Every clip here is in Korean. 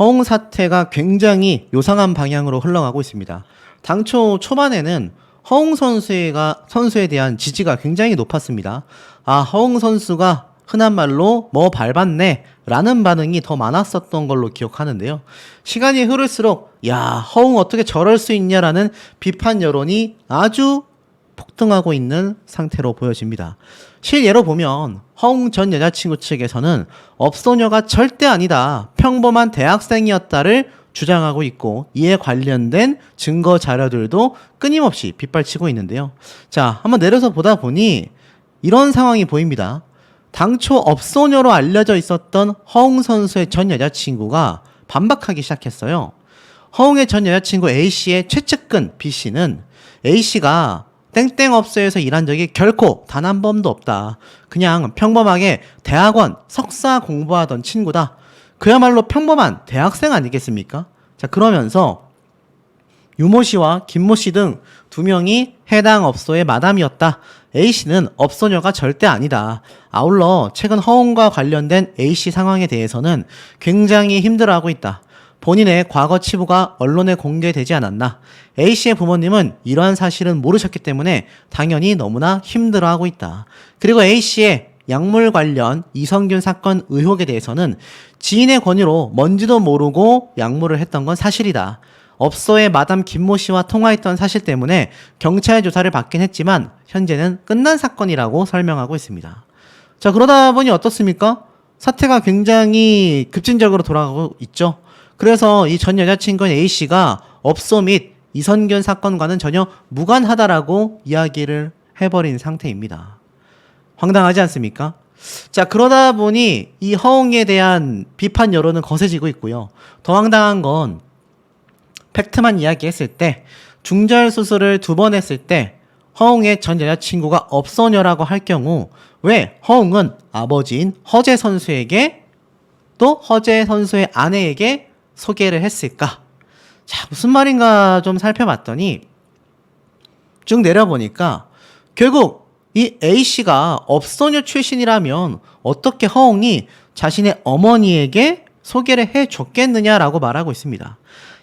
허웅 사태가 굉장히 요상한 방향으로 흘러가고 있습니다. 당초 초반에는 허웅 선수에 대한 지지가 굉장히 높았습니다. 아, 허웅 선수가 흔한 말로 뭐 밟았네 라는 반응이 더 많았었던 걸로 기억하는데요. 시간이 흐를수록 야, 허웅 어떻게 저럴 수 있냐라는 비판 여론이 아주 폭등하고 있는 상태로 보여집니다. 실예로 보면 허웅 전 여자친구 측에서는 업소녀가 절대 아니다, 평범한 대학생이었다를 주장하고 있고, 이에 관련된 증거 자료들도 끊임없이 빗발치고 있는데요. 자, 한번 내려서 보다 보니 이런 상황이 보입니다. 당초 업소녀로 알려져 있었던 허웅 선수의 전 여자친구가 반박하기 시작했어요. 허웅의 전 여자친구 A씨의 최측근 B씨는 A씨가 땡땡 업소에서 일한 적이 결코 단 한 번도 없다. 그냥 평범하게 대학원 석사 공부하던 친구다. 그야말로 평범한 대학생 아니겠습니까? 자, 그러면서 유모 씨와 김모 씨 등 두 명이 해당 업소의 마담이었다. A씨는 업소녀가 절대 아니다. 아울러 최근 허웅과 관련된 A씨 상황에 대해서는 굉장히 힘들어하고 있다. 본인의 과거 치부가 언론에 공개되지 않았나. A씨의 부모님은 이러한 사실은 모르셨기 때문에 당연히 너무나 힘들어하고 있다. 그리고 A씨의 약물 관련 이성균 사건 의혹에 대해서는 지인의 권유로 뭔지도 모르고 약물을 했던 건 사실이다. 업소의 마담 김모 씨와 통화했던 사실 때문에 경찰 조사를 받긴 했지만 현재는 끝난 사건이라고 설명하고 있습니다. 자, 그러다 보니 어떻습니까? 사태가 굉장히 급진적으로 돌아가고 있죠. 그래서 이 전 여자친구인 A씨가 업소 및 이성균 사건과는 전혀 무관하다라고 이야기를 해버린 상태입니다. 황당하지 않습니까? 자, 그러다 보니 이 허웅에 대한 비판 여론은 거세지고 있고요. 더 황당한 건 팩트만 이야기했을 때, 중절 수술을 2번 했을 때 허웅의 전 여자친구가 업소녀라고 할 경우 왜 허웅은 아버지인 허재 선수에게 또 허재 선수의 아내에게 소개를 했을까? 자, 무슨 말인가 좀 살펴봤더니 쭉 내려보니까 결국 이 A씨가 업소녀 출신이라면 어떻게 허웅이 자신의 어머니에게 소개를 해줬겠느냐라고 말하고 있습니다.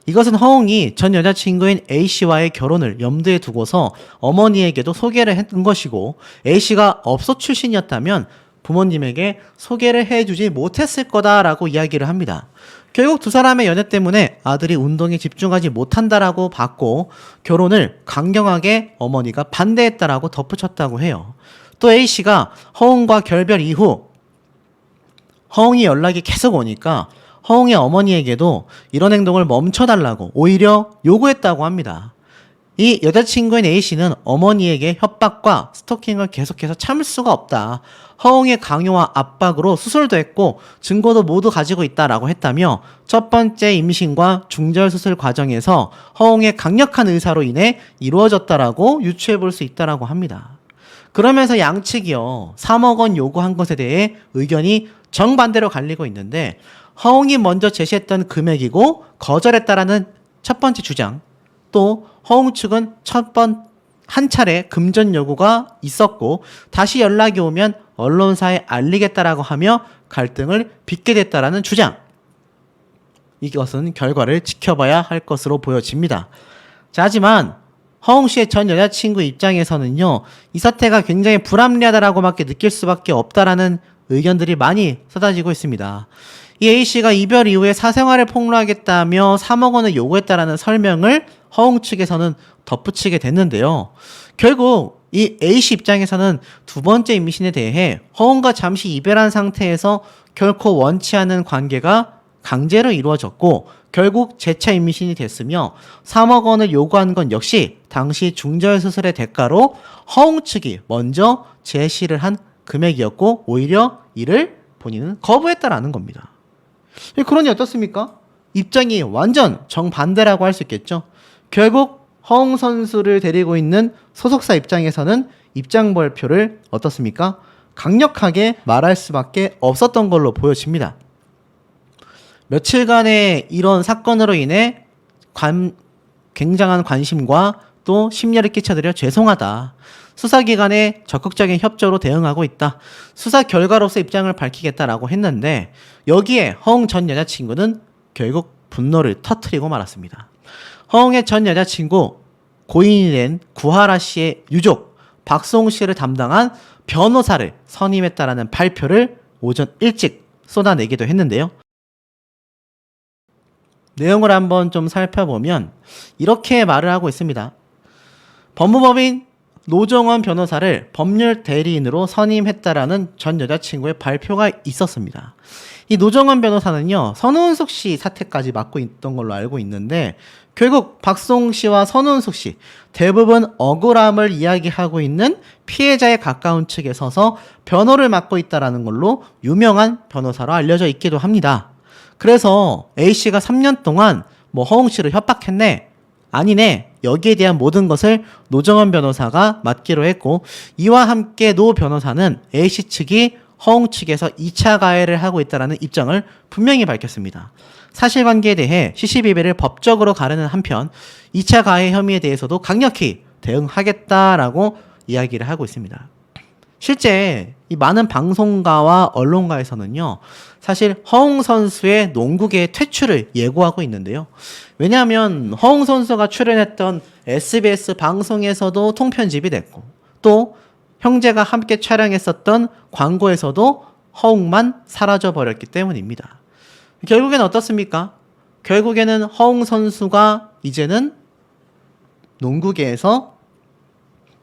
이것은 허웅이 전 여자친구인 A씨와의 결혼을 염두에 두고서 어머니에게도 소개를 했던 것이고, A씨가 업소 출신이었다면 부모님에게 소개를 해주지 못했을 거다라고 이야기를 합니다. 결국 두 사람의 연애 때문에 아들이 운동에 집중하지 못한다라고 봤고, 결혼을 강경하게 어머니가 반대했다라고 덧붙였다고 해요. 또 A씨가 허웅과 결별 이후 허웅이 연락이 계속 오니까 허웅의 어머니에게도 이런 행동을 멈춰달라고 오히려 요구했다고 합니다. 이 여자친구인 A씨는 어머니에게 협박과 스토킹을 계속해서 참을 수가 없다. 허웅의 강요와 압박으로 수술도 했고 증거도 모두 가지고 있다라고 했다며, 첫 번째 임신과 중절 수술 과정에서 허웅의 강력한 의사로 인해 이루어졌다라고 유추해 볼 수 있다라고 합니다. 그러면서 양측이요, 3억 원 요구한 것에 대해 의견이 정반대로 갈리고 있는데, 허웅이 먼저 제시했던 금액이고 거절했다라는 첫 번째 주장, 또 허웅 측은 한 차례 금전 요구가 있었고 다시 연락이 오면 언론사에 알리겠다라고 하며 갈등을 빚게 됐다라는 주장. 이것은 결과를 지켜봐야 할 것으로 보여집니다. 자, 하지만 허웅 씨의 전 여자친구 입장에서는요, 이 사태가 굉장히 불합리하다라고밖에 느낄 수밖에 없다라는 의견들이 많이 쏟아지고 있습니다. 이 A씨가 이별 이후에 사생활을 폭로하겠다며 3억 원을 요구했다라는 설명을 허웅 측에서는 덧붙이게 됐는데요. 결국 이 A씨 입장에서는 두 번째 임신에 대해 허웅과 잠시 이별한 상태에서 결코 원치 않은 관계가 강제로 이루어졌고 결국 재차 임신이 됐으며 3억 원을 요구한 건 역시 당시 중절 수술의 대가로 허웅 측이 먼저 제시를 한 금액이었고 오히려 이를 본인은 거부했다라는 겁니다. 그러니 어떻습니까? 입장이 완전 정반대라고 할 수 있겠죠. 결국 허웅 선수를 데리고 있는 소속사 입장에서는 입장 발표를 어떻습니까? 강력하게 말할 수밖에 없었던 걸로 보여집니다. 며칠간의 이런 사건으로 인해 굉장한 관심과 또 심려를 끼쳐드려 죄송하다. 수사기관의 적극적인 협조로 대응하고 있다. 수사 결과로서 입장을 밝히겠다라고 했는데 여기에 허웅 전 여자친구는 결국 분노를 터뜨리고 말았습니다. 허웅의 전 여자친구 고인이 된 구하라 씨의 유족 박송 씨를 담당한 변호사를 선임했다라는 발표를 오전 일찍 쏟아내기도 했는데요. 내용을 한번 좀 살펴보면 이렇게 말을 하고 있습니다. 법무법인 노정원 변호사를 법률 대리인으로 선임했다라는 전 여자친구의 발표가 있었습니다. 이 노정원 변호사는요, 선우은숙 씨 사태까지 맡고 있던 걸로 알고 있는데 결국 박송 씨와 선우은숙 씨 대부분 억울함을 이야기하고 있는 피해자에 가까운 측에 서서 변호를 맡고 있다라는 걸로 유명한 변호사로 알려져 있기도 합니다. 그래서 A씨가 3년 동안 허웅 씨를 협박했네, 아니네, 여기에 대한 모든 것을 노정원 변호사가 맡기로 했고, 이와 함께 노 변호사는 A씨 측이 허웅 측에서 2차 가해를 하고 있다는 입장을 분명히 밝혔습니다. 사실관계에 대해 시시비비를 법적으로 가르는 한편 2차 가해 혐의에 대해서도 강력히 대응하겠다라고 이야기를 하고 있습니다. 실제 이 많은 방송가와 언론가에서는요, 사실 허웅 선수의 농구계의 퇴출을 예고하고 있는데요. 왜냐하면 허웅 선수가 출연했던 SBS 방송에서도 통편집이 됐고, 또 형제가 함께 촬영했었던 광고에서도 허웅만 사라져버렸기 때문입니다. 결국엔 어떻습니까? 결국에는 허웅 선수가 이제는 농구계에서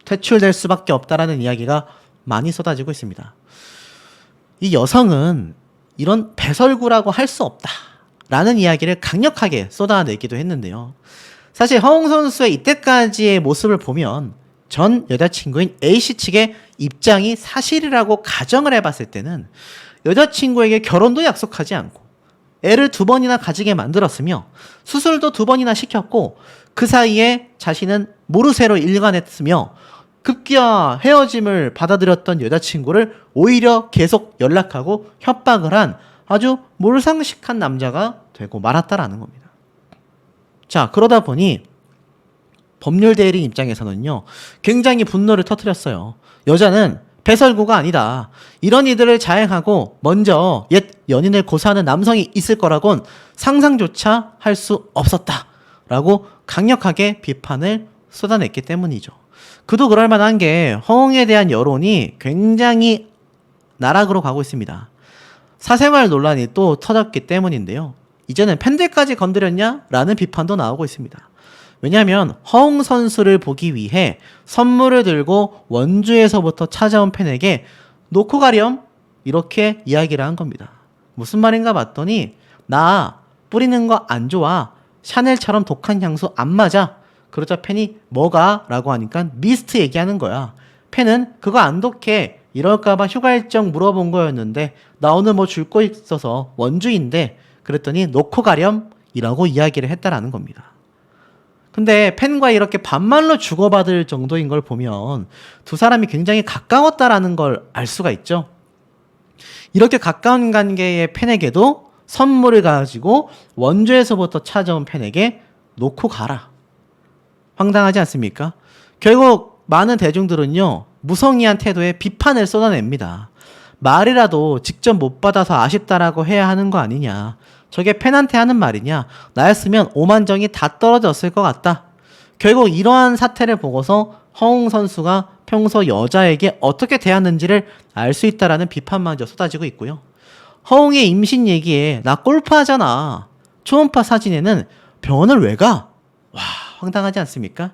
퇴출될 수밖에 없다라는 이야기가 많이 쏟아지고 있습니다. 이 여성은 이런 배설구라고 할 수 없다라는 이야기를 강력하게 쏟아내기도 했는데요. 사실 허웅 선수의 이때까지의 모습을 보면 전 여자친구인 A씨 측의 입장이 사실이라고 가정을 해봤을 때는 여자친구에게 결혼도 약속하지 않고 애를 2번이나 가지게 만들었으며 수술도 2번이나 시켰고 그 사이에 자신은 모르쇠로 일관했으며 급기야 헤어짐을 받아들였던 여자친구를 오히려 계속 연락하고 협박을 한 아주 몰상식한 남자가 되고 말았다라는 겁니다. 자, 그러다 보니 법률 대리인 입장에서는요, 굉장히 분노를 터뜨렸어요. 여자는 배설구가 아니다. 이런 이들을 자행하고 먼저 옛 연인을 고사하는 남성이 있을 거라곤 상상조차 할 수 없었다 라고 강력하게 비판을 쏟아냈기 때문이죠. 그도 그럴 만한 게 허웅에 대한 여론이 굉장히 나락으로 가고 있습니다. 사생활 논란이 또 터졌기 때문인데요. 이제는 팬들까지 건드렸냐? 라는 비판도 나오고 있습니다. 왜냐하면 허웅 선수를 보기 위해 선물을 들고 원주에서부터 찾아온 팬에게 놓고 가렴? 이렇게 이야기를 한 겁니다. 무슨 말인가 봤더니 나 뿌리는 거 안 좋아. 샤넬처럼 독한 향수 안 맞아. 그러자 팬이 뭐가? 라고 하니까 미스트 얘기하는 거야. 팬은 그거 안 독해. 이럴까봐 휴가 일정 물어본 거였는데 나 오늘 뭐 줄 거 있어서 원주인데 그랬더니 놓고 가렴? 이라고 이야기를 했다라는 겁니다. 근데 팬과 이렇게 반말로 주고받을 정도인 걸 보면 두 사람이 굉장히 가까웠다라는 걸 알 수가 있죠. 이렇게 가까운 관계의 팬에게도 선물을 가지고 원주에서부터 찾아온 팬에게 놓고 가라. 황당하지 않습니까? 결국 많은 대중들은요, 무성의한 태도에 비판을 쏟아냅니다. 말이라도 직접 못 받아서 아쉽다라고 해야 하는 거 아니냐. 저게 팬한테 하는 말이냐. 나였으면 오만정이 다 떨어졌을 것 같다. 결국 이러한 사태를 보고서 허웅 선수가 평소 여자에게 어떻게 대하는지를 알 수 있다라는 비판마저 쏟아지고 있고요. 허웅의 임신 얘기에 나 골프하잖아. 초음파 사진에는 병원을 왜 가? 와, 황당하지 않습니까?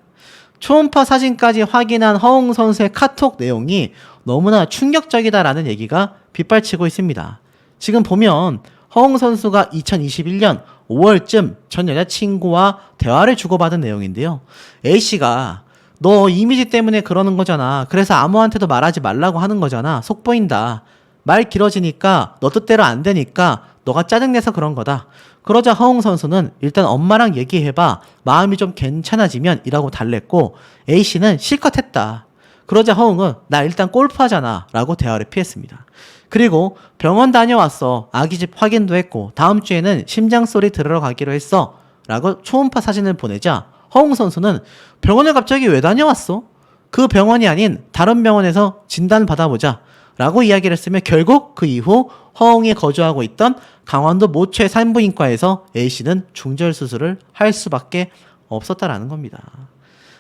초음파 사진까지 확인한 허웅 선수의 카톡 내용이 너무나 충격적이다라는 얘기가 빗발치고 있습니다. 지금 보면 허웅 선수가 2021년 5월쯤 전 여자친구와 대화를 주고받은 내용인데요. A씨가 너 이미지 때문에 그러는 거잖아. 그래서 아무한테도 말하지 말라고 하는 거잖아. 속 보인다. 말 길어지니까 너 뜻대로 안 되니까 너가 짜증내서 그런 거다. 그러자 허웅 선수는 일단 엄마랑 얘기해봐. 마음이 좀 괜찮아지면 이라고 달랬고 A씨는 실컷 했다. 그러자 허웅은 나 일단 골프하잖아 라고 대화를 피했습니다. 그리고 병원 다녀왔어. 아기집 확인도 했고 다음 주에는 심장소리 들으러 가기로 했어 라고 초음파 사진을 보내자 허웅 선수는 병원을 갑자기 왜 다녀왔어? 그 병원이 아닌 다른 병원에서 진단 받아보자 라고 이야기를 했으면 결국 그 이후 허웅이 거주하고 있던 강원도 모처의 산부인과에서 A씨는 중절 수술을 할 수밖에 없었다라는 겁니다.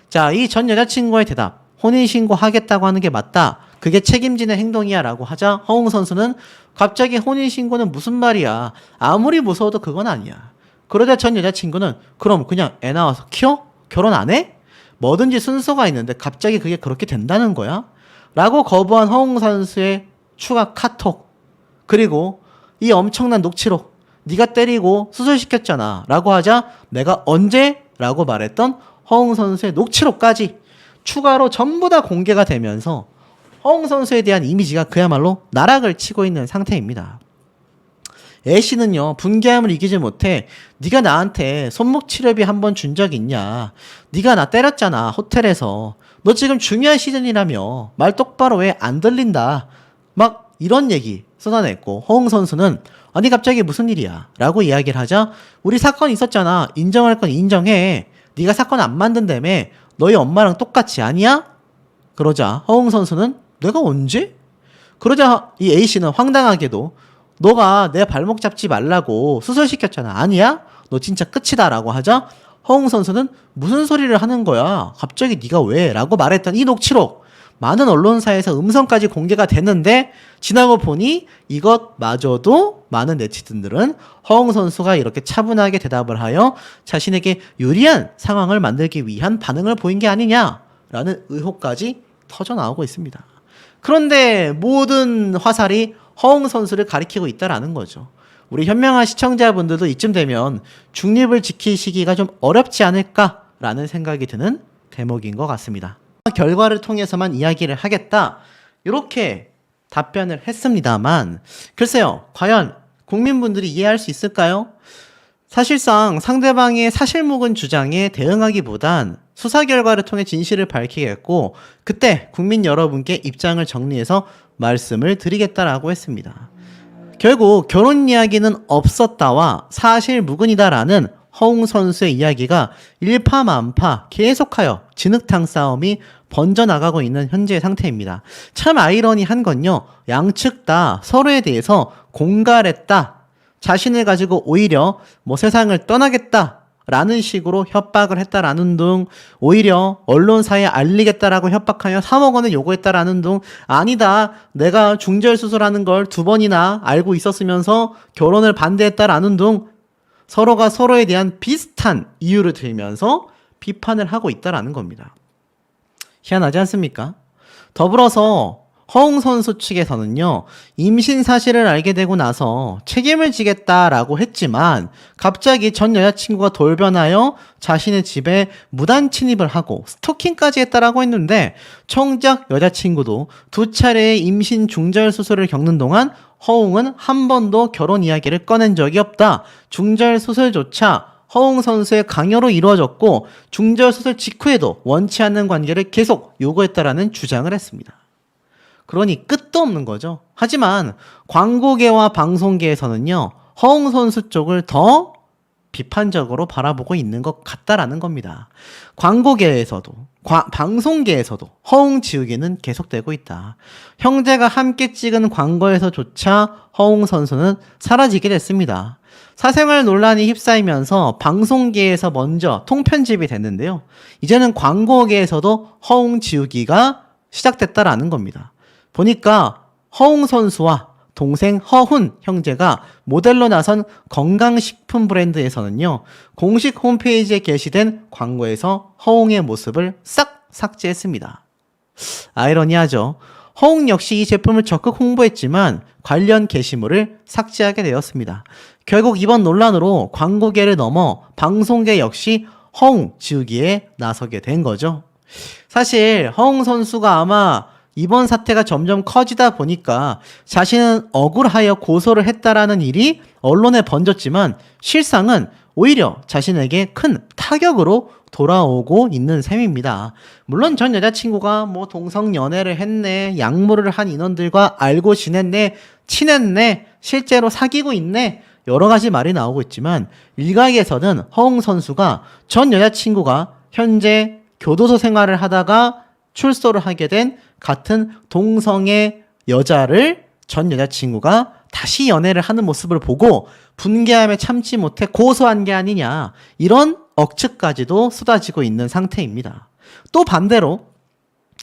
자, 이 전 여자친구의 대답, 혼인신고 하겠다고 하는 게 맞다. 그게 책임지는 행동이야 라고 하자 허웅 선수는 갑자기 혼인신고는 무슨 말이야. 아무리 무서워도 그건 아니야. 그러자 전 여자친구는 그럼 그냥 애 낳아서 키워? 결혼 안 해? 뭐든지 순서가 있는데 갑자기 그게 그렇게 된다는 거야? 라고 거부한 허웅 선수의 추가 카톡. 그리고 이 엄청난 녹취록. 네가 때리고 수술시켰잖아 라고 하자 내가 언제? 라고 말했던 허웅 선수의 녹취록까지 추가로 전부 다 공개가 되면서 허웅 선수에 대한 이미지가 그야말로 나락을 치고 있는 상태입니다. A씨는요 분개함을 이기지 못해 네가 나한테 손목 치료비 한 번 준 적 있냐, 네가 나 때렸잖아 호텔에서, 너 지금 중요한 시즌이라며 말 똑바로 왜 안 들린다, 막 이런 얘기 쏟아냈고 허웅 선수는 아니 갑자기 무슨 일이야 라고 이야기를 하자 우리 사건 있었잖아, 인정할 건 인정해, 네가 사건 안 만든다며, 너희 엄마랑 똑같이 아니야? 그러자 허웅 선수는 내가 언제? 그러자 이 A씨는 황당하게도 너가 내 발목 잡지 말라고 수술시켰잖아. 아니야? 너 진짜 끝이다 라고 하자 허웅 선수는 무슨 소리를 하는 거야? 갑자기 네가 왜? 라고 말했던 이 녹취록 많은 언론사에서 음성까지 공개가 됐는데 지나고 보니 이것마저도 많은 네티즌들은 허웅 선수가 이렇게 차분하게 대답을 하여 자신에게 유리한 상황을 만들기 위한 반응을 보인 게 아니냐라는 의혹까지 터져나오고 있습니다. 그런데 모든 화살이 허웅 선수를 가리키고 있다라는 거죠. 우리 현명한 시청자분들도 이쯤 되면 중립을 지키시기가 좀 어렵지 않을까라는 생각이 드는 대목인 것 같습니다. 결과를 통해서만 이야기를 하겠다 이렇게 답변을 했습니다만 글쎄요, 과연 국민분들이 이해할 수 있을까요? 사실상 상대방의 사실무근 주장에 대응하기보단 수사 결과를 통해 진실을 밝히겠고 그때 국민 여러분께 입장을 정리해서 말씀을 드리겠다라고 했습니다. 결국 결혼 이야기는 없었다와 사실무근이다라는 허웅 선수의 이야기가 일파만파 계속하여 진흙탕 싸움이 번져나가고 있는 현재의 상태입니다. 참 아이러니한 건요, 양측 다 서로에 대해서 공갈했다, 자신을 가지고 오히려 뭐 세상을 떠나겠다 라는 식으로 협박을 했다라는 등, 오히려 언론사에 알리겠다라고 협박하여 3억 원을 요구했다라는 등, 아니다 내가 중절 수술하는 걸 2번이나 알고 있었으면서 결혼을 반대했다라는 등 서로가 서로에 대한 비슷한 이유를 들면서 비판을 하고 있다라는 겁니다. 희한하지 않습니까? 더불어서 허웅 선수 측에서는요, 임신 사실을 알게 되고 나서 책임을 지겠다라고 했지만 갑자기 전 여자친구가 돌변하여 자신의 집에 무단 침입을 하고 스토킹까지 했다라고 했는데 정작 여자친구도 2차례의 임신 중절 수술을 겪는 동안 허웅은 한 번도 결혼 이야기를 꺼낸 적이 없다. 중절 수술조차 허웅 선수의 강요로 이루어졌고 중절 수술 직후에도 원치 않는 관계를 계속 요구했다라는 주장을 했습니다. 그러니 끝도 없는 거죠. 하지만 광고계와 방송계에서는요, 허웅 선수 쪽을 더 비판적으로 바라보고 있는 것 같다라는 겁니다. 광고계에서도 방송계에서도 허웅 지우기는 계속되고 있다. 형제가 함께 찍은 광고에서조차 허웅 선수는 사라지게 됐습니다. 사생활 논란이 휩싸이면서 방송계에서 먼저 통편집이 됐는데요. 이제는 광고계에서도 허웅 지우기가 시작됐다라는 겁니다. 보니까 허웅 선수와 동생 허훈 형제가 모델로 나선 건강식품 브랜드에서는요, 공식 홈페이지에 게시된 광고에서 허웅의 모습을 싹 삭제했습니다. 아이러니하죠. 허웅 역시 이 제품을 적극 홍보했지만 관련 게시물을 삭제하게 되었습니다. 결국 이번 논란으로 광고계를 넘어 방송계 역시 허웅 지우기에 나서게 된 거죠. 사실 허웅 선수가 아마 이번 사태가 점점 커지다 보니까 자신은 억울하여 고소를 했다라는 일이 언론에 번졌지만 실상은 오히려 자신에게 큰 타격으로 돌아오고 있는 셈입니다. 물론 전 여자친구가 뭐 동성연애를 했네, 약물을 한 인원들과 알고 지냈네, 친했네, 실제로 사귀고 있네, 여러 가지 말이 나오고 있지만 일각에서는 허웅 선수가 전 여자친구가 현재 교도소 생활을 하다가 출소를 하게 된 같은 동성애 여자를 전 여자친구가 다시 연애를 하는 모습을 보고 분개함에 참지 못해 고소한 게 아니냐, 이런 억측까지도 쏟아지고 있는 상태입니다. 또 반대로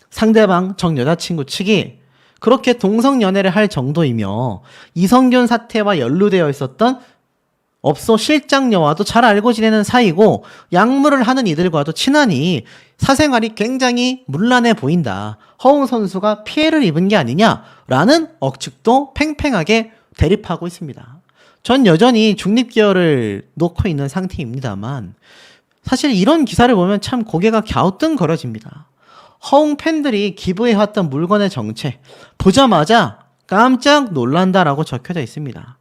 상대방 전 여자친구 측이 그렇게 동성연애를 할 정도이며 이성균 사태와 연루되어 있었던 업소 실장녀와도 잘 알고 지내는 사이고 약물을 하는 이들과도 친하니 사생활이 굉장히 문란해 보인다, 허웅 선수가 피해를 입은 게 아니냐라는 억측도 팽팽하게 대립하고 있습니다. 전 여전히 중립기어를 놓고 있는 상태입니다만 사실 이런 기사를 보면 참 고개가 갸우뚱거려집니다. 허웅 팬들이 기부해왔던 물건의 정체 보자마자 깜짝 놀란다라고 적혀져 있습니다.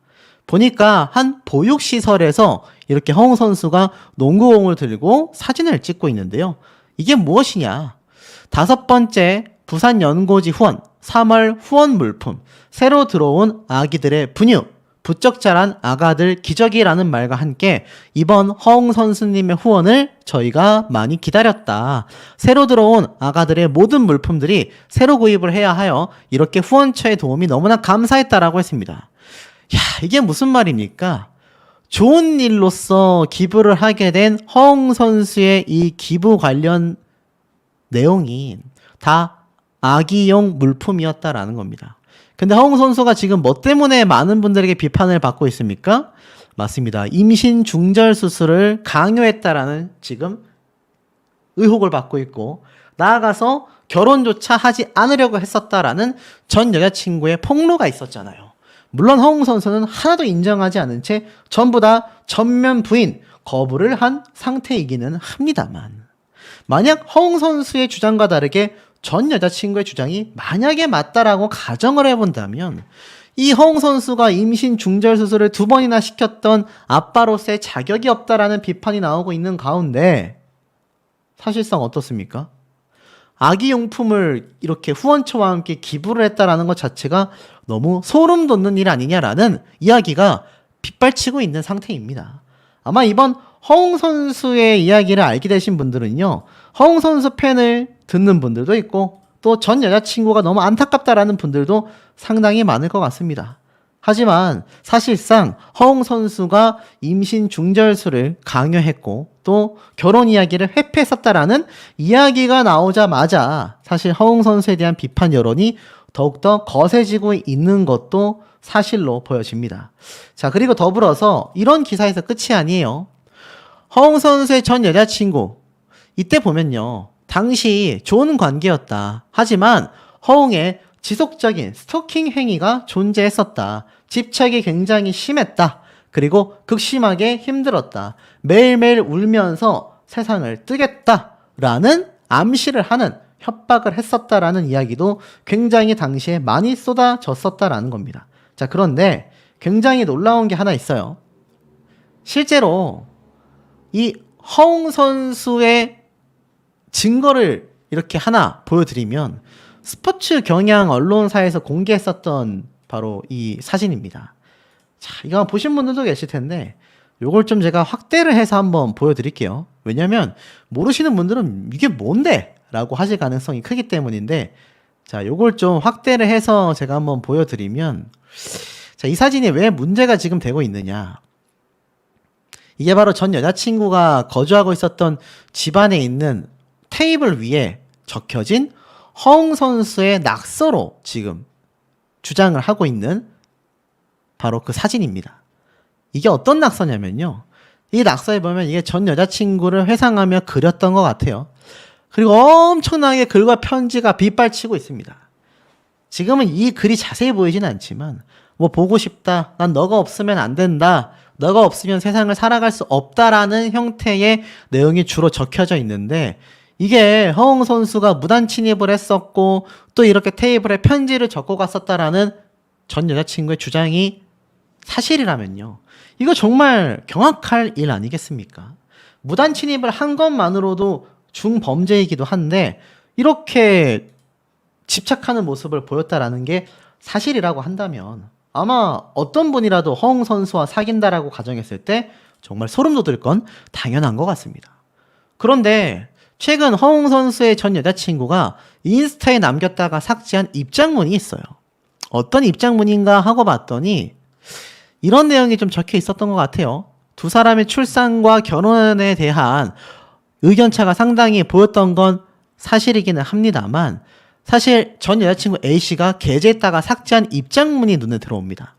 보니까 한 보육시설에서 이렇게 허웅 선수가 농구공을 들고 사진을 찍고 있는데요. 이게 무엇이냐? 5번째 부산 연고지 후원 3월 후원 물품, 새로 들어온 아기들의 분유, 부쩍 자란 아가들 기저귀라는 말과 함께 이번 허웅 선수님의 후원을 저희가 많이 기다렸다. 새로 들어온 아가들의 모든 물품들이 새로 구입을 해야 하여 이렇게 후원처의 도움이 너무나 감사했다라고 했습니다. 야, 이게 무슨 말입니까? 좋은 일로서 기부를 하게 된 허웅 선수의 이 기부 관련 내용이 다 아기용 물품이었다라는 겁니다. 근데 허웅 선수가 지금 뭐 때문에 많은 분들에게 비판을 받고 있습니까? 맞습니다. 임신 중절 수술을 강요했다라는 지금 의혹을 받고 있고, 나아가서 결혼조차 하지 않으려고 했었다라는 전 여자친구의 폭로가 있었잖아요. 물론 허웅 선수는 하나도 인정하지 않은 채 전부 다 전면 부인, 거부를 한 상태이기는 합니다만, 만약 허웅 선수의 주장과 다르게 전 여자친구의 주장이 만약에 맞다라고 가정을 해본다면 이 허웅 선수가 임신 중절 수술을 2번이나 시켰던 아빠로서의 자격이 없다라는 비판이 나오고 있는 가운데 사실상 어떻습니까? 아기용품을 이렇게 후원처와 함께 기부를 했다라는 것 자체가 너무 소름 돋는 일 아니냐라는 이야기가 빗발치고 있는 상태입니다. 아마 이번 허웅 선수의 이야기를 알게 되신 분들은요, 허웅 선수 팬을 듣는 분들도 있고 또 전 여자친구가 너무 안타깝다라는 분들도 상당히 많을 것 같습니다. 하지만 사실상 허웅 선수가 임신 중절수를 강요했고 또 결혼 이야기를 회피했었다라는 이야기가 나오자마자 사실 허웅 선수에 대한 비판 여론이 더욱더 거세지고 있는 것도 사실로 보여집니다. 자, 그리고 더불어서 이런 기사에서 끝이 아니에요. 허웅 선수의 전 여자친구, 이때 보면요, 당시 좋은 관계였다. 하지만 허웅의 지속적인 스토킹 행위가 존재했었다. 집착이 굉장히 심했다. 그리고 극심하게 힘들었다. 매일매일 울면서 세상을 뜨겠다라는 암시를 하는, 협박을 했었다라는 이야기도 굉장히 당시에 많이 쏟아졌었다라는 겁니다. 자, 그런데 굉장히 놀라운 게 하나 있어요. 실제로 이 허웅 선수의 증거를 이렇게 하나 보여드리면 스포츠 경향 언론사에서 공개했었던 바로 이 사진입니다. 자, 이거 보신 분들도 계실 텐데 요걸 좀 제가 확대를 해서 한번 보여드릴게요. 왜냐면 모르시는 분들은 이게 뭔데? 라고 하실 가능성이 크기 때문인데, 자, 요걸 좀 확대를 해서 제가 한번 보여드리면, 자, 이 사진이 왜 문제가 지금 되고 있느냐. 이게 바로 전 여자친구가 거주하고 있었던 집안에 있는 테이블 위에 적혀진 허웅 선수의 낙서로 지금 주장을 하고 있는 바로 그 사진입니다. 이게 어떤 낙서냐면요, 이 낙서에 보면 이게 전 여자친구를 회상하며 그렸던 것 같아요. 그리고 엄청나게 글과 편지가 빗발치고 있습니다. 지금은 이 글이 자세히 보이진 않지만 뭐 보고 싶다, 난 너가 없으면 안 된다, 너가 없으면 세상을 살아갈 수 없다라는 형태의 내용이 주로 적혀져 있는데, 이게 허웅 선수가 무단 침입을 했었고 또 이렇게 테이블에 편지를 적고 갔었다라는 전 여자친구의 주장이 사실이라면요, 이거 정말 경악할 일 아니겠습니까? 무단 침입을 한 것만으로도 중범죄이기도 한데 이렇게 집착하는 모습을 보였다라는 게 사실이라고 한다면 아마 어떤 분이라도 허웅 선수와 사귄다라고 가정했을 때 정말 소름 돋을 건 당연한 것 같습니다. 그런데 최근 허웅 선수의 전 여자친구가 인스타에 남겼다가 삭제한 입장문이 있어요. 어떤 입장문인가 하고 봤더니 이런 내용이 좀 적혀 있었던 것 같아요. 두 사람의 출산과 결혼에 대한 의견차가 상당히 보였던 건 사실이기는 합니다만, 사실 전 여자친구 A씨가 게재했다가 삭제한 입장문이 눈에 들어옵니다.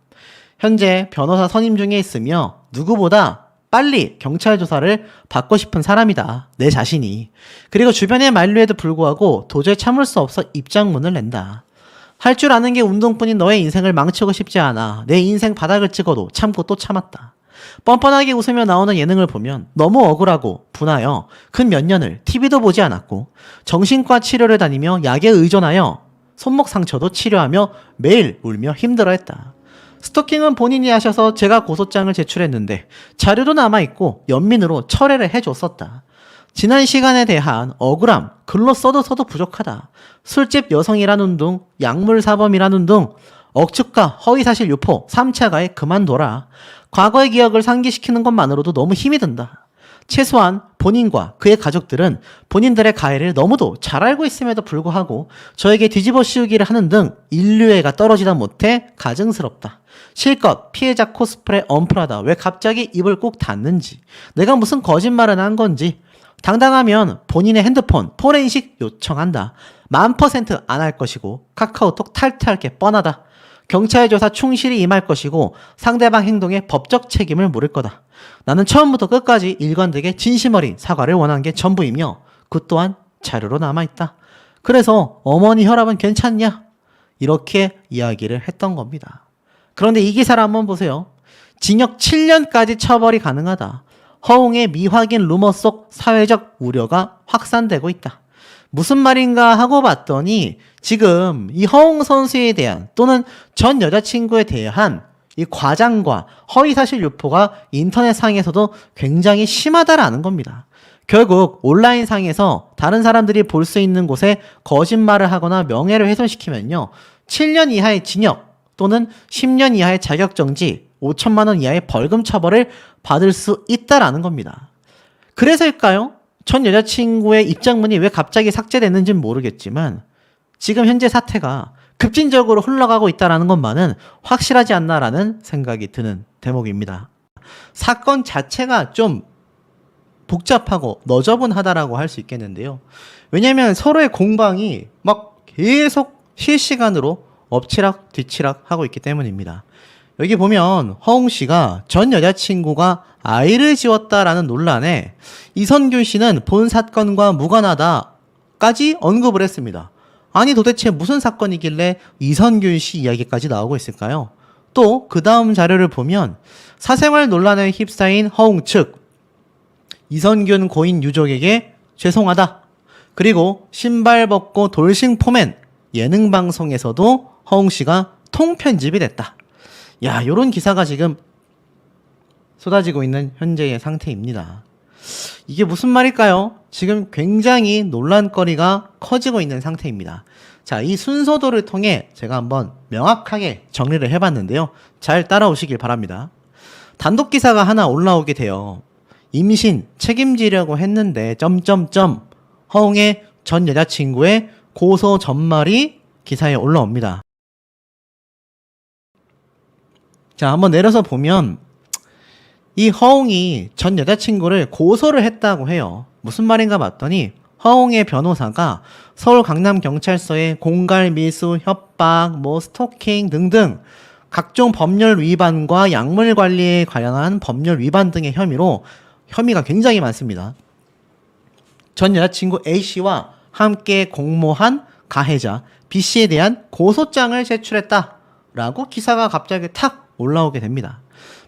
현재 변호사 선임 중에 있으며 누구보다 빨리 경찰 조사를 받고 싶은 사람이다, 내 자신이. 그리고 주변의 만류에도 불구하고 도저히 참을 수 없어 입장문을 낸다. 할 줄 아는 게 운동뿐인 너의 인생을 망치고 싶지 않아. 내 인생 바닥을 찍어도 참고 또 참았다. 뻔뻔하게 웃으며 나오는 예능을 보면 너무 억울하고 분하여 근 몇 년을 TV도 보지 않았고 정신과 치료를 다니며 약에 의존하여 손목 상처도 치료하며 매일 울며 힘들어했다. 스토킹은 본인이 하셔서 제가 고소장을 제출했는데 자료도 남아있고 연민으로 철회를 해줬었다. 지난 시간에 대한 억울함, 글로 써도 부족하다. 술집 여성이라는 둥, 약물사범이라는 둥, 억측과 허위사실 유포, 3차 가해 그만둬라. 과거의 기억을 상기시키는 것만으로도 너무 힘이 든다. 최소한 본인과 그의 가족들은 본인들의 가해를 너무도 잘 알고 있음에도 불구하고 저에게 뒤집어 씌우기를 하는 등 인류애가 떨어지다 못해 가증스럽다. 실컷 피해자 코스프레 언플하다 왜 갑자기 입을 꼭 닫는지, 내가 무슨 거짓말을 한 건지. 당당하면 본인의 핸드폰 포렌식 요청한다. 1000% 안 할 것이고 카카오톡 탈퇴할 게 뻔하다. 경찰 조사 충실히 임할 것이고 상대방 행동에 법적 책임을 물을 거다. 나는 처음부터 끝까지 일관되게 진심 어린 사과를 원한 게 전부이며 그 또한 자료로 남아있다. 그래서 어머니 혈압은 괜찮냐? 이렇게 이야기를 했던 겁니다. 그런데 이 기사를 한번 보세요. 징역 7년까지 처벌이 가능하다. 허웅의 미확인 루머 속 사회적 우려가 확산되고 있다. 무슨 말인가 하고 봤더니 지금 이 허웅 선수에 대한 또는 전 여자친구에 대한 이 과장과 허위사실 유포가 인터넷상에서도 굉장히 심하다라는 겁니다. 결국 온라인상에서 다른 사람들이 볼 수 있는 곳에 거짓말을 하거나 명예를 훼손시키면요, 7년 이하의 징역 또는 10년 이하의 자격정지, 5천만 원 이하의 벌금 처벌을 받을 수 있다라는 겁니다. 그래서일까요? 전 여자친구의 입장문이 왜 갑자기 삭제됐는지는 모르겠지만 지금 현재 사태가 급진적으로 흘러가고 있다는 것만은 확실하지 않나라는 생각이 드는 대목입니다. 사건 자체가 좀 복잡하고 너저분하다라고 할 수 있겠는데요. 왜냐하면 서로의 공방이 막 계속 실시간으로 엎치락 뒤치락 하고 있기 때문입니다. 여기 보면 허웅 씨가 전 여자친구가 아이를 지웠다라는 논란에 이선균 씨는 본 사건과 무관하다까지 언급을 했습니다. 아니 도대체 무슨 사건이길래 이선균 씨 이야기까지 나오고 있을까요? 또 그 다음 자료를 보면 사생활 논란에 휩싸인 허웅 측, 이선균 고인 유족에게 죄송하다. 그리고 신발 벗고 돌싱 포맨 예능 방송에서도 허웅 씨가 통편집이 됐다. 야, 요런 기사가 지금 쏟아지고 있는 현재의 상태입니다. 이게 무슨 말일까요? 지금 굉장히 논란거리가 커지고 있는 상태입니다. 자, 이 순서도를 통해 제가 한번 명확하게 정리를 해봤는데요. 잘 따라오시길 바랍니다. 단독 기사가 하나 올라오게 돼요. 임신 책임지려고 했는데 점점점 허웅의 전 여자친구의 고소 전말이 기사에 올라옵니다. 자, 한번 내려서 보면 이 허웅이 전 여자친구를 고소를 했다고 해요. 무슨 말인가 봤더니 허웅의 변호사가 서울 강남경찰서에 공갈, 미수, 협박, 스토킹 등등 각종 법률 위반과 약물 관리에 관련한 법률 위반 등의 혐의가 굉장히 많습니다. 전 여자친구 A씨와 함께 공모한 가해자 B씨에 대한 고소장을 제출했다라고 기사가 갑자기 탁 올라오게 됩니다.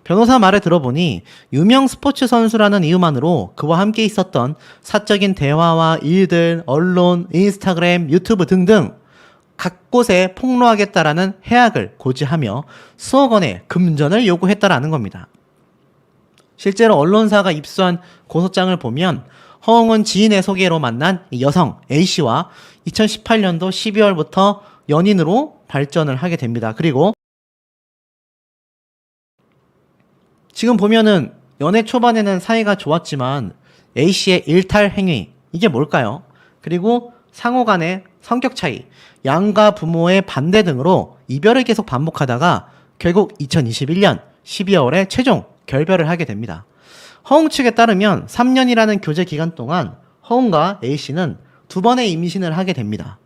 변호사 말을 들어보니 유명 스포츠 선수라는 이유만으로 그와 함께 있었던 사적인 대화와 일들, 언론, 인스타그램, 유튜브 등등 각 곳에 폭로하겠다라는 해악을 고지하며 수억 원의 금전을 요구했다라는 겁니다. 실제로 언론사가 입수한 고소장을 보면 허웅은 지인의 소개로 만난 이 여성 A씨와 2018년도 12월부터 연인으로 발전을 하게 됩니다. 그리고 지금 보면은 연애 초반에는 사이가 좋았지만 A씨의 일탈 행위, 이게 뭘까요? 그리고 상호 간의 성격 차이, 양가 부모의 반대 등으로 이별을 계속 반복하다가 결국 2021년 12월에 최종 결별을 하게 됩니다. 허웅 측에 따르면 3년이라는 교제 기간 동안 허웅과 A씨는 2번의 임신을 하게 됩니다.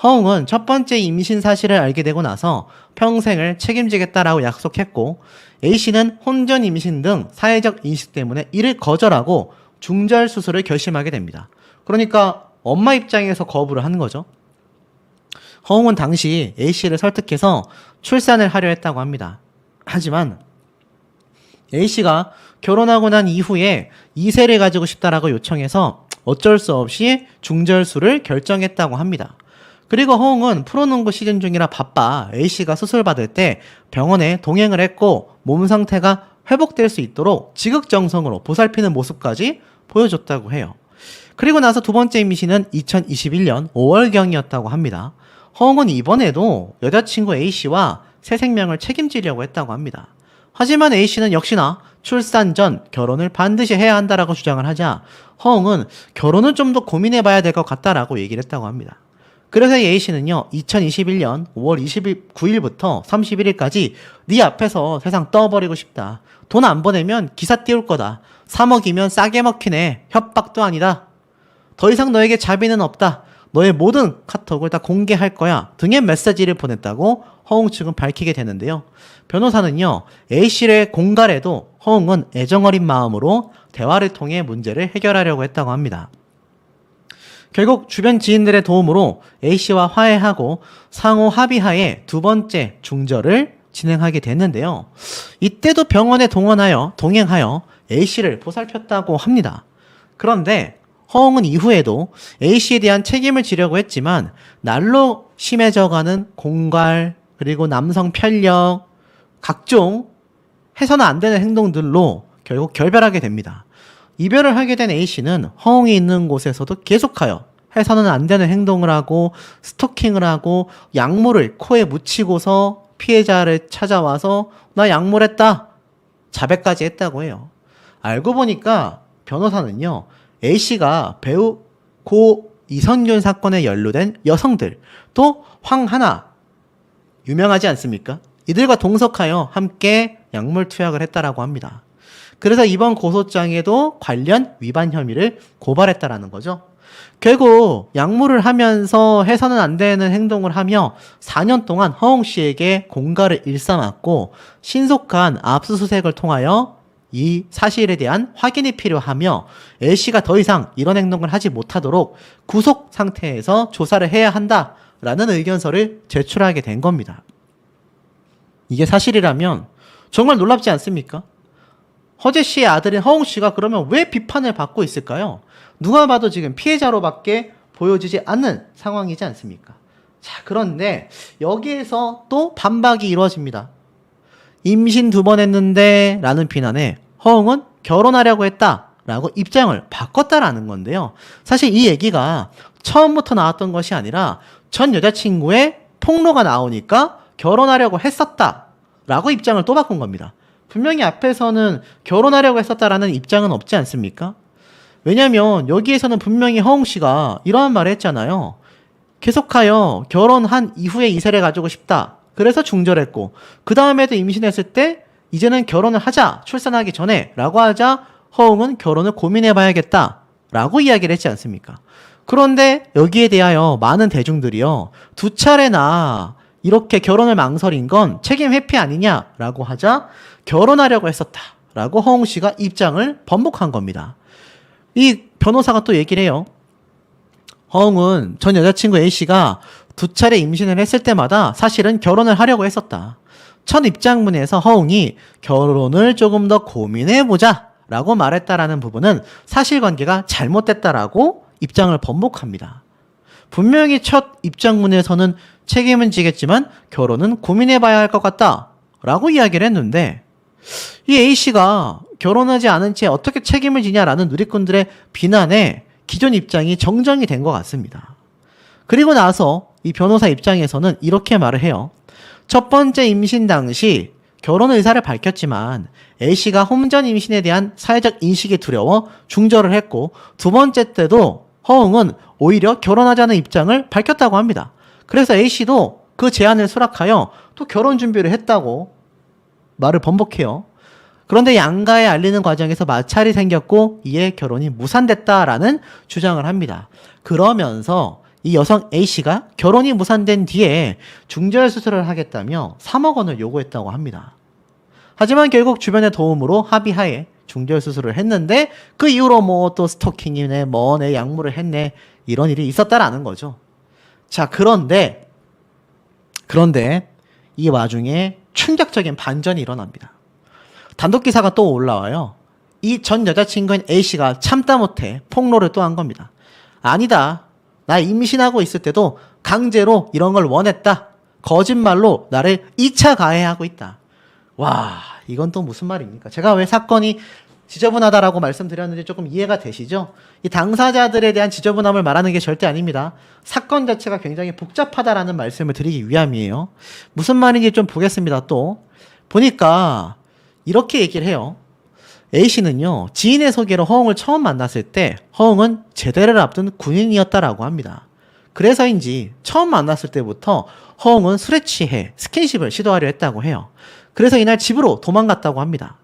허웅은 첫 번째 임신 사실을 알게 되고 나서 평생을 책임지겠다라고 약속했고, A씨는 혼전 임신 등 사회적 인식 때문에 이를 거절하고 중절 수술을 결심하게 됩니다. 그러니까 엄마 입장에서 거부를 하는 거죠. 허웅은 당시 A씨를 설득해서 출산을 하려 했다고 합니다. 하지만 A씨가 결혼하고 난 이후에 2세를 가지고 싶다라고 요청해서 어쩔 수 없이 중절수를 결정했다고 합니다. 그리고 허웅은 프로농구 시즌 중이라 바빠 A씨가 수술 받을 때 병원에 동행을 했고 몸 상태가 회복될 수 있도록 지극정성으로 보살피는 모습까지 보여줬다고 해요. 그리고 나서 두 번째 임신은 2021년 5월경이었다고 합니다. 허웅은 이번에도 여자친구 A씨와 새 생명을 책임지려고 했다고 합니다. 하지만 A씨는 역시나 출산 전 결혼을 반드시 해야 한다라고 주장을 하자 허웅은 결혼은 좀 더 고민해봐야 될 것 같다라고 얘기를 했다고 합니다. 그래서 A씨는요 2021년 5월 29일부터 31일까지 네 앞에서 세상 떠버리고 싶다. 돈 안 보내면 기사 띄울 거다. 3억이면 싸게 먹히네. 협박도 아니다. 더 이상 너에게 자비는 없다. 너의 모든 카톡을 다 공개할 거야. 등의 메시지를 보냈다고 허웅 측은 밝히게 되는데요. 변호사는요, A씨를 공갈해도 허웅은 애정어린 마음으로 대화를 통해 문제를 해결하려고 했다고 합니다. 결국 주변 지인들의 도움으로 A씨와 화해하고 상호 합의하에 두 번째 중절을 진행하게 됐는데요. 이때도 병원에 동행하여 A씨를 보살폈다고 합니다. 그런데 허웅은 이후에도 A씨에 대한 책임을 지려고 했지만 날로 심해져가는 공갈, 그리고 남성 편력, 각종 해서는 안 되는 행동들로 결국 결별하게 됩니다. 이별을 하게 된 A씨는 허웅이 있는 곳에서도 계속하여 해서는 안 되는 행동을 하고 스토킹을 하고 약물을 코에 묻히고서 피해자를 찾아와서 나 약물했다, 자백까지 했다고 해요. 알고 보니까 변호사는요, A씨가 배우 고 이선균 사건에 연루된 여성들, 또 황하나 유명하지 않습니까? 이들과 동석하여 함께 약물 투약을 했다라고 합니다. 그래서 이번 고소장에도 관련 위반 혐의를 고발했다라는 거죠. 결국 약물을 하면서 해서는 안 되는 행동을 하며 4년 동안 허웅 씨에게 공갈을 일삼았고 신속한 압수수색을 통하여 이 사실에 대한 확인이 필요하며 A씨가 더 이상 이런 행동을 하지 못하도록 구속 상태에서 조사를 해야 한다라는 의견서를 제출하게 된 겁니다. 이게 사실이라면 정말 놀랍지 않습니까? 허재 씨의 아들인 허웅 씨가 그러면 왜 비판을 받고 있을까요? 누가 봐도 지금 피해자로밖에 보여지지 않는 상황이지 않습니까? 자, 그런데 여기에서 또 반박이 이루어집니다. 임신 2번 했는데 라는 비난에 허웅은 결혼하려고 했다 라고 입장을 바꿨다라는 건데요. 사실 이 얘기가 처음부터 나왔던 것이 아니라 전 여자친구의 폭로가 나오니까 결혼하려고 했었다 라고 입장을 또 바꾼 겁니다. 분명히 앞에서는 결혼하려고 했었다라는 입장은 없지 않습니까? 왜냐면 여기에서는 분명히 허웅 씨가 이러한 말을 했잖아요. 계속하여 결혼한 이후에 2세를 가지고 싶다. 그래서 중절했고 그 다음에도 임신했을 때 이제는 결혼을 하자, 출산하기 전에 라고 하자 허웅은 결혼을 고민해봐야겠다 라고 이야기를 했지 않습니까? 그런데 여기에 대하여 많은 대중들이요, 2차례나 이렇게 결혼을 망설인 건 책임 회피 아니냐라고 하자 결혼하려고 했었다 라고 허웅 씨가 입장을 번복한 겁니다. 이 변호사가 또 얘기를 해요. 허웅은 전 여자친구 A씨가 2차례 임신을 했을 때마다 사실은 결혼을 하려고 했었다. 첫 입장문에서 허웅이 결혼을 조금 더 고민해보자 라고 말했다라는 부분은 사실관계가 잘못됐다라고 입장을 번복합니다. 분명히 첫 입장문에서는 책임은 지겠지만 결혼은 고민해봐야 할 것 같다 라고 이야기를 했는데 이 A씨가 결혼하지 않은 채 어떻게 책임을 지냐라는 누리꾼들의 비난에 기존 입장이 정정이 된 것 같습니다. 그리고 나서 이 변호사 입장에서는 이렇게 말을 해요. 첫 번째 임신 당시 결혼 의사를 밝혔지만 A씨가 홈전 임신에 대한 사회적 인식이 두려워 중절을 했고 두 번째 때도 허웅은 오히려 결혼하자는 입장을 밝혔다고 합니다. 그래서 A씨도 그 제안을 수락하여 또 결혼 준비를 했다고 말을 번복해요. 그런데 양가에 알리는 과정에서 마찰이 생겼고 이에 결혼이 무산됐다라는 주장을 합니다. 그러면서 이 여성 A씨가 결혼이 무산된 뒤에 중절 수술을 하겠다며 3억 원을 요구했다고 합니다. 하지만 결국 주변의 도움으로 합의하에 중절 수술을 했는데 그 이후로 뭐 또 스토킹이네 뭐네 약물을 했네 이런 일이 있었다라는 거죠. 자, 그런데 이 와중에 충격적인 반전이 일어납니다. 단독 기사가 또 올라와요. 이 전 여자친구인 A씨가 참다 못해 폭로를 또 한 겁니다. 아니다. 나 임신하고 있을 때도 강제로 이런 걸 원했다. 거짓말로 나를 2차 가해하고 있다. 와, 이건 또 무슨 말입니까? 제가 왜 사건이 지저분하다라고 말씀드렸는지 조금 이해가 되시죠? 이 당사자들에 대한 지저분함을 말하는 게 절대 아닙니다. 사건 자체가 굉장히 복잡하다라는 말씀을 드리기 위함이에요. 무슨 말인지 좀 보겠습니다. 또 보니까 이렇게 얘기를 해요. A씨는요, 지인의 소개로 허웅을 처음 만났을 때 허웅은 제대를 앞둔 군인이었다라고 합니다. 그래서인지 처음 만났을 때부터 허웅은 술에 취해 스킨십을 시도하려 했다고 해요. 그래서 이날 집으로 도망갔다고 합니다.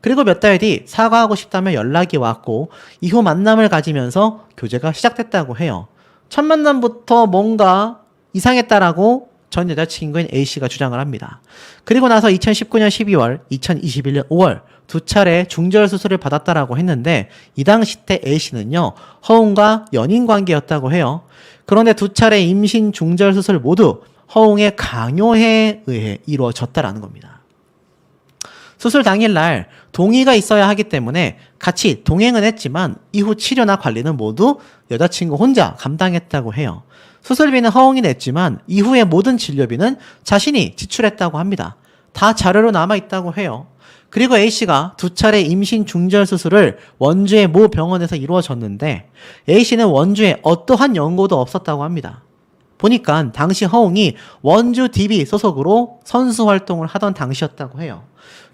그리고 몇 달 뒤 사과하고 싶다며 연락이 왔고 이후 만남을 가지면서 교제가 시작됐다고 해요. 첫 만남부터 뭔가 이상했다라고 전 여자친구인 A씨가 주장을 합니다. 그리고 나서 2019년 12월, 2021년 5월 두 차례 중절 수술을 받았다라고 했는데 이 당시 때 A씨는요, 허웅과 연인 관계였다고 해요. 그런데 두 차례 임신 중절 수술 모두 허웅의 강요에 의해 이루어졌다라는 겁니다. 수술 당일날 동의가 있어야 하기 때문에 같이 동행은 했지만 이후 치료나 관리는 모두 여자친구 혼자 감당했다고 해요. 수술비는 허웅이 냈지만 이후의 모든 진료비는 자신이 지출했다고 합니다. 다 자료로 남아있다고 해요. 그리고 A씨가 두 차례 임신 중절 수술을 원주의 모 병원에서 이루어졌는데 A씨는 원주에 어떠한 연고도 없었다고 합니다. 보니까 당시 허웅이 원주 DB 소속으로 선수 활동을 하던 당시였다고 해요.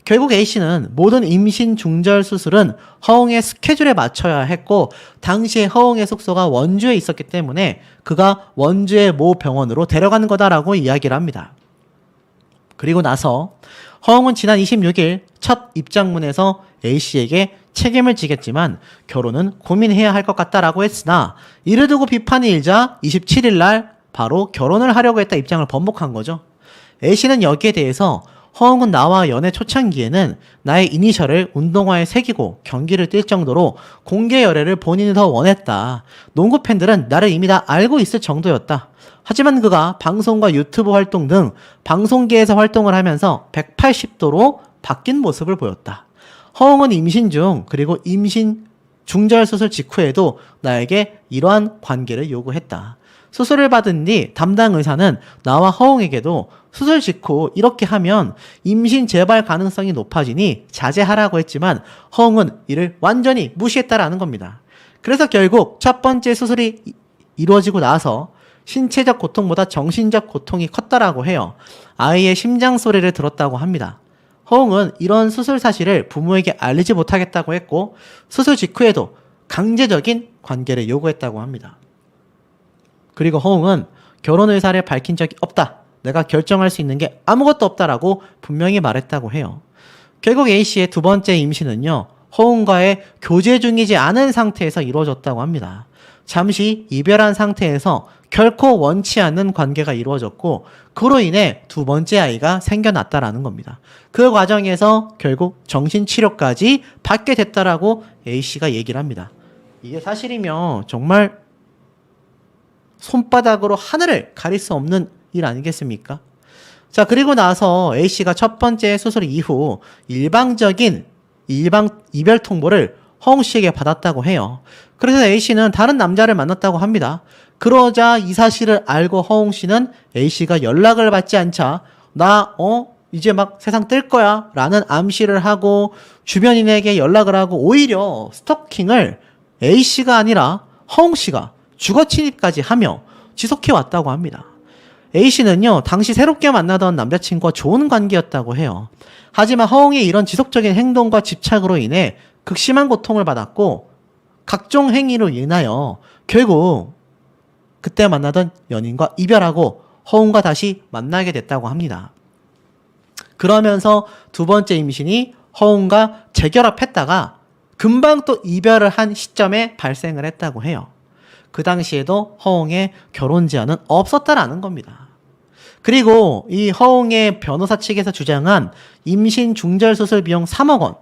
결국 A씨는 모든 임신 중절 수술은 허웅의 스케줄에 맞춰야 했고 당시에 허웅의 숙소가 원주에 있었기 때문에 그가 원주의 모 병원으로 데려간 거다라고 이야기를 합니다. 그리고 나서 허웅은 지난 26일 첫 입장문에서 A씨에게 책임을 지겠지만 결혼은 고민해야 할 것 같다라고 했으나 이를 두고 비판이 일자 27일 날 바로 결혼을 하려고 했다 입장을 번복한 거죠. A씨는 여기에 대해서 허웅은 나와 연애 초창기에는 나의 이니셜을 운동화에 새기고 경기를 뛸 정도로 공개 열애를 본인이 더 원했다. 농구 팬들은 나를 이미 다 알고 있을 정도였다. 하지만 그가 방송과 유튜브 활동 등 방송계에서 활동을 하면서 180도로 바뀐 모습을 보였다. 허웅은 임신 중 그리고 임신 중절 수술 직후에도 나에게 이러한 관계를 요구했다. 수술을 받은 뒤 담당 의사는 나와 허웅에게도 수술 직후 이렇게 하면 임신 재발 가능성이 높아지니 자제하라고 했지만 허웅은 이를 완전히 무시했다라는 겁니다. 그래서 결국 첫 번째 수술이 이루어지고 나서 신체적 고통보다 정신적 고통이 컸다라고 해요. 아이의 심장 소리를 들었다고 합니다. 허웅은 이런 수술 사실을 부모에게 알리지 못하겠다고 했고 수술 직후에도 강제적인 관계를 요구했다고 합니다. 그리고 허웅은 결혼 의사를 밝힌 적이 없다. 내가 결정할 수 있는 게 아무것도 없다라고 분명히 말했다고 해요. 결국 A씨의 두 번째 임신은요, 허웅과의 교제 중이지 않은 상태에서 이루어졌다고 합니다. 잠시 이별한 상태에서 결코 원치 않는 관계가 이루어졌고 그로 인해 두 번째 아이가 생겨났다라는 겁니다. 그 과정에서 결국 정신치료까지 받게 됐다라고 A씨가 얘기를 합니다. 이게 사실이면 정말 손바닥으로 하늘을 가릴 수 없는 일 아니겠습니까? 자, 그리고 나서 A씨가 첫 번째 수술 이후 일방적인 이별 통보를 허웅씨에게 받았다고 해요. 그래서 A씨는 다른 남자를 만났다고 합니다. 그러자 이 사실을 알고 허웅씨는 A씨가 연락을 받지 않자 이제 막 세상 뜰 거야 라는 암시를 하고 주변인에게 연락을 하고 오히려 스토킹을 A씨가 아니라 허웅씨가 주거 침입까지 하며 지속해 왔다고 합니다. A씨는요, 당시 새롭게 만나던 남자친구와 좋은 관계였다고 해요. 하지만 허웅의 이런 지속적인 행동과 집착으로 인해 극심한 고통을 받았고 각종 행위로 인하여 결국 그때 만나던 연인과 이별하고 허웅과 다시 만나게 됐다고 합니다. 그러면서 두 번째 임신이 허웅과 재결합했다가 금방 또 이별을 한 시점에 발생을 했다고 해요. 그 당시에도 허웅의 결혼 제한은 없었다라는 겁니다. 그리고 이 허웅의 변호사 측에서 주장한 임신 중절 수술 비용 3억 원,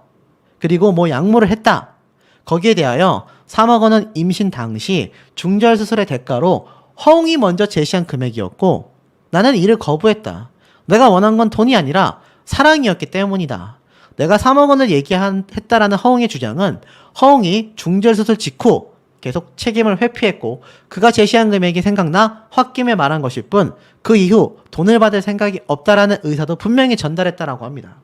그리고 뭐 약물을 했다. 거기에 대하여 3억 원은 임신 당시 중절 수술의 대가로 허웅이 먼저 제시한 금액이었고 나는 이를 거부했다. 내가 원한 건 돈이 아니라 사랑이었기 때문이다. 내가 3억 원을 얘기했다라는 허웅의 주장은 허웅이 중절 수술 직후 계속 책임을 회피했고 그가 제시한 금액이 생각나 홧김에 말한 것일 뿐 그 이후 돈을 받을 생각이 없다라는 의사도 분명히 전달했다라고 합니다.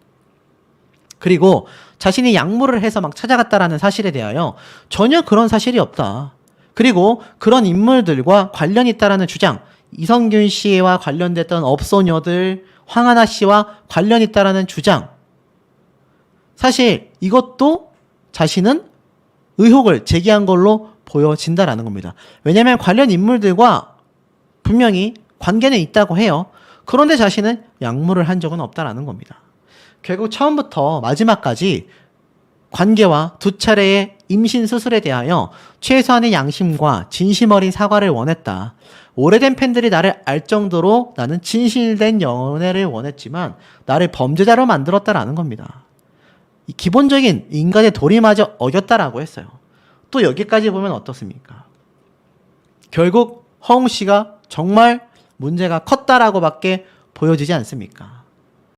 그리고 자신이 약물을 해서 막 찾아갔다라는 사실에 대하여 전혀 그런 사실이 없다. 그리고 그런 인물들과 관련이 있다라는 주장, 이성균 씨와 관련됐던 업소녀들, 황하나 씨와 관련이 있다라는 주장, 사실 이것도 자신은 의혹을 제기한 걸로 보여진다라는 겁니다. 왜냐하면 관련 인물들과 분명히 관계는 있다고 해요. 그런데 자신은 약물을 한 적은 없다라는 겁니다. 결국 처음부터 마지막까지 관계와 두 차례의 임신 수술에 대하여 최소한의 양심과 진심 어린 사과를 원했다. 오래된 팬들이 나를 알 정도로 나는 진실된 연애를 원했지만 나를 범죄자로 만들었다라는 겁니다. 이 기본적인 인간의 도리마저 어겼다라고 했어요. 또 여기까지 보면 어떻습니까? 결국 허웅 씨가 정말 문제가 컸다라고밖에 보여지지 않습니까?